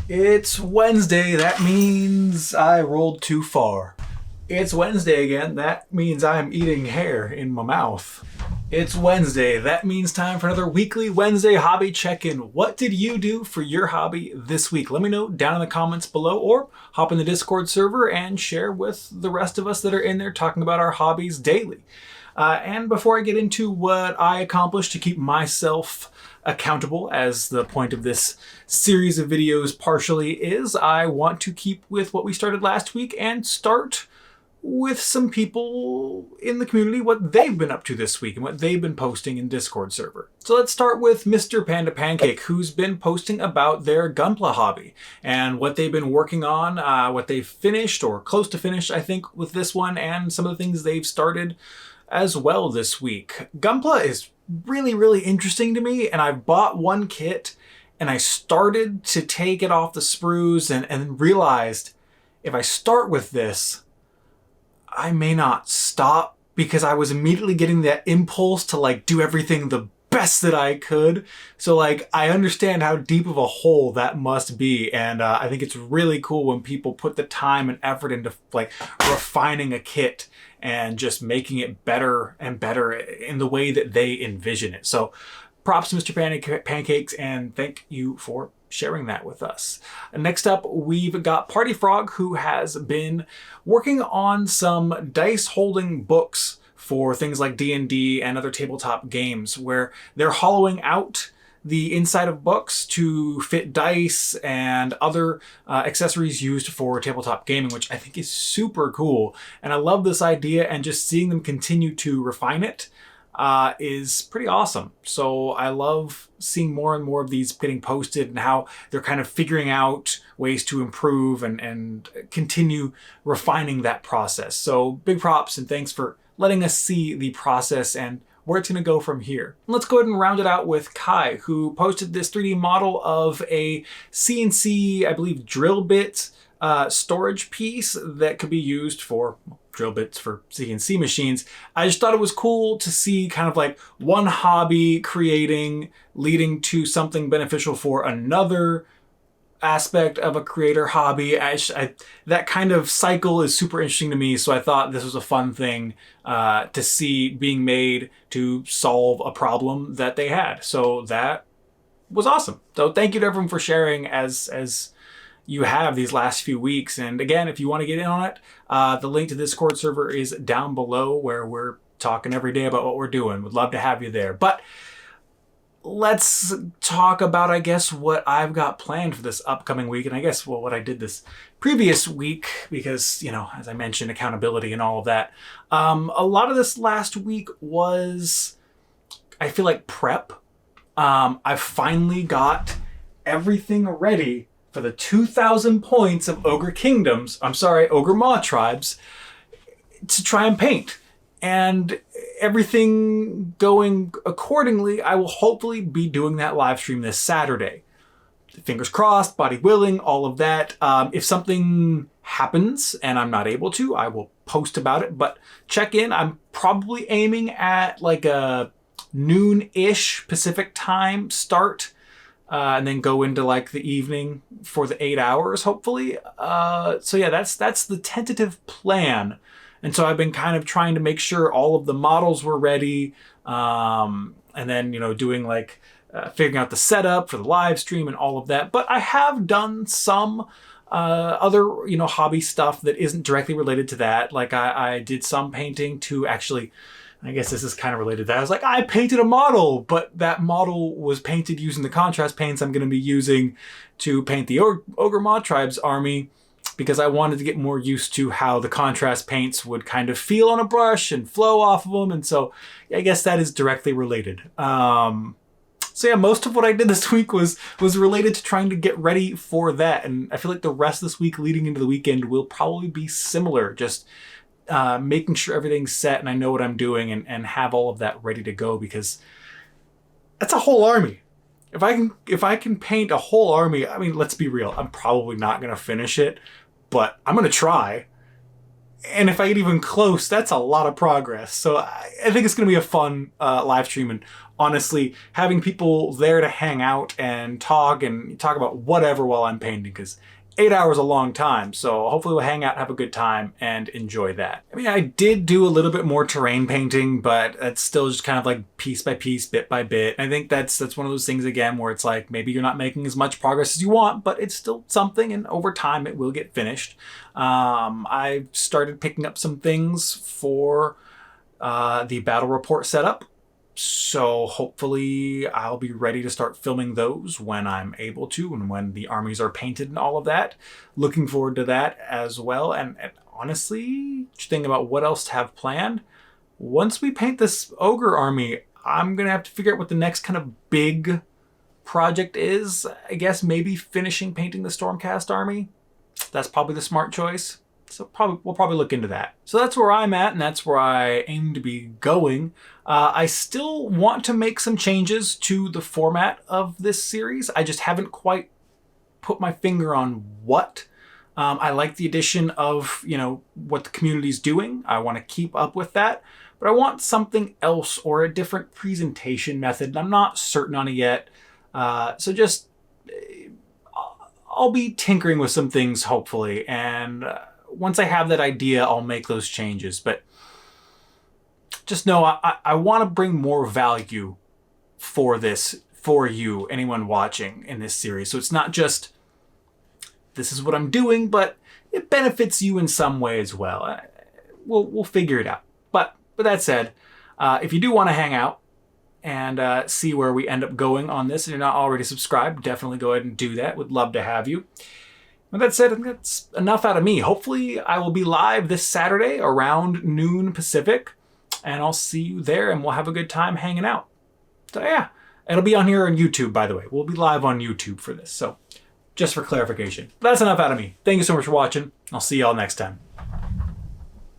It's Wednesday. That means I rolled too far. It's Wednesday again. That means I'm eating hair in my mouth. It's Wednesday. That means time for another weekly Wednesday hobby check-in. What did you do for your hobby this week? Let me know down in the comments below, or hop in the Discord server and share with the rest of us that are in there talking about our hobbies daily. And before I get into what I accomplished to keep myself accountable, as the point of this series of videos partially is, I want to keep with what we started last week and start with some people in the community, what they've been up to this week and what they've been posting in Discord server. So let's start with Mr. Panda Pancake, who's been posting about their Gunpla hobby and what they've been working on, what they've finished or close to finished, I think, with this one, and some of the things they've started as well this week. Gunpla is really interesting to me, and I've bought one kit and I started to take it off the sprues and realized if I start with this, I may not stop, because I was immediately getting that impulse to do everything the best that I could. So I understand how deep of a hole that must be, and I think it's really cool when people put the time and effort into refining a kit and just making it better and better in the way that they envision it. So props to Mr. Pancakes, and thank you for sharing that with us. Next up, we've got Party Frog, who has been working on some dice holding books for things like D&D and other tabletop games, where they're hollowing out the inside of books to fit dice and other accessories used for tabletop gaming, which I think is super cool. And I love this idea, and just seeing them continue to refine it is pretty awesome. So I love seeing more and more of these getting posted and how they're kind of figuring out ways to improve and continue refining that process. So big props and thanks for letting us see the process and where it's going to go from here. Let's go ahead and round it out with Kai, who posted this 3D model of a CNC, I believe, drill bit storage piece that could be used for drill bits for CNC machines. I just thought it was cool to see kind of one hobby leading to something beneficial for another aspect of a creator hobby. That kind of cycle is super interesting to me, so I thought this was a fun thing to see being made to solve a problem that they had. So that was awesome. So thank you to everyone for sharing as you have these last few weeks. And again, if you want to get in on it, the link to the Discord server is down below, where we're talking every day about what we're doing. Would love to have you there. But let's talk about, I guess, what I've got planned for this upcoming week. And I guess, what I did this previous week, because, as I mentioned, accountability and all of that. A lot of this last week was, I feel like, prep. I've finally got everything ready for the 2,000 points of Ogre Maw Tribes to try and paint. And everything going accordingly, I will hopefully be doing that live stream this Saturday. Fingers crossed, body willing, all of that. If something happens and I'm not able to, I will post about it. But check in. I'm probably aiming at a noon-ish Pacific time start. And then go into the evening for the 8 hours, hopefully. So yeah, that's the tentative plan. And so I've been kind of trying to make sure all of the models were ready. And then, doing figuring out the setup for the live stream and all of that. But I have done some other, hobby stuff that isn't directly related to that. I did some painting to actually, I guess this is kind of related to that. I painted a model, but that model was painted using the contrast paints I'm going to be using to paint the Ogre Maw Tribes army, because I wanted to get more used to how the contrast paints would kind of feel on a brush and flow off of them. And so I guess that is directly related. So yeah, most of what I did this week was related to trying to get ready for that. And I feel like the rest of this week leading into the weekend will probably be similar. Just making sure everything's set and I know what I'm doing and have all of that ready to go, because that's a whole army. If I can paint a whole army, I mean, let's be real, I'm probably not going to finish it, but I'm going to try. And if I get even close, that's a lot of progress. So I think it's going to be a fun live stream, and honestly having people there to hang out and talk about whatever while I'm painting, because 8 hours is a long time. So hopefully we'll hang out, have a good time, and enjoy that. I mean, I did do a little bit more terrain painting, but it's still just kind of like piece by piece, bit by bit. I think that's one of those things, again, where it's like maybe you're not making as much progress as you want, but it's still something, and over time it will get finished. I started picking up some things for the battle report setup. So hopefully I'll be ready to start filming those when I'm able to, and when the armies are painted and all of that. Looking forward to that as well. And honestly, just thinking about what else to have planned. Once we paint this ogre army, I'm going to have to figure out what the next kind of big project is. I guess maybe finishing painting the Stormcast army. That's probably the smart choice. So we'll probably look into that. So that's where I'm at, and that's where I aim to be going. I still want to make some changes to the format of this series. I just haven't quite put my finger on what. I like the addition of, what the community's doing. I want to keep up with that. But I want something else or a different presentation method, and I'm not certain on it yet. So just, I'll be tinkering with some things, hopefully, and once I have that idea, I'll make those changes. But just know I want to bring more value for this, for you, anyone watching in this series. So it's not just, this is what I'm doing, but it benefits you in some way as well. We'll figure it out. But with that said, if you do want to hang out and see where we end up going on this, and you're not already subscribed, definitely go ahead and do that. Would love to have you. With that said, I think that's enough out of me. Hopefully I will be live this Saturday around noon Pacific, and I'll see you there, and we'll have a good time hanging out. So yeah, it'll be on here on YouTube, by the way. We'll be live on YouTube for this, so just for clarification. But that's enough out of me. Thank you so much for watching. I'll see y'all next time.